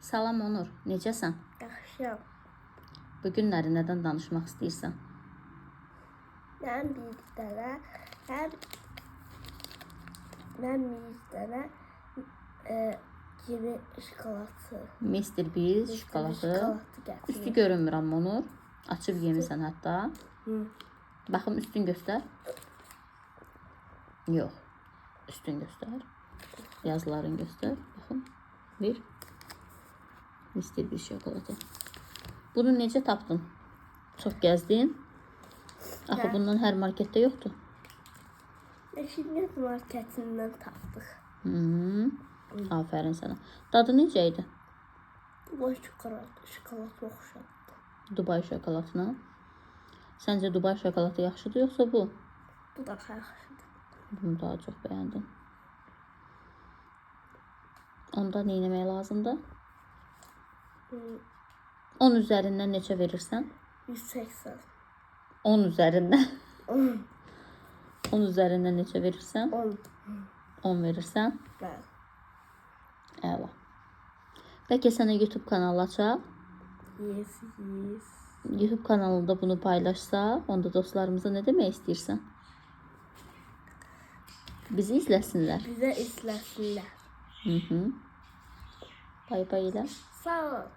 Salam Onur, necəsən? Yaxşıyam. Bu günləri nədən danışmaq istəyirsən? Mən bir dənə kimi şokolatı. Mister Biz şokolatı. Gətirdim. Üstü görünmür amma Onur. Açıb yemisən hətta. Baxım üstün göstər. Yox. Üstün göstər. Yazılarını göstər. Baxın. Bir. Mister Biz şokolatı. Bunu necə tapdın? Çox gəzdin. Axı bundan hər marketdə yoxdur. Meşiniyyət marketindən tapdıq. Afərin sənə. Dadı necə idi? Bu şokolata oxşatdı. Dubai şokolatına. Səncə Dubai şokolatı yaxşıdır yoxsa bu? Bu da yaxşıdır. Bunu daha çox bəyəndim. Onda nə etmək lazımdır? 10 üzərindən neçə verirsən? 180. 10 üzərindən. 10. 10 üzərindən neçə verirsən? 10. 10 verirsən? Bəli. Əla. Bəlkə sənə YouTube kanalı açaq? Yes. YouTube kanalında bunu paylaşsa, onda dostlarımıza nə demək istəyirsən? Bizi izləsinlər. Bizə izləsinlər. Bay bay elə. Sağ ol.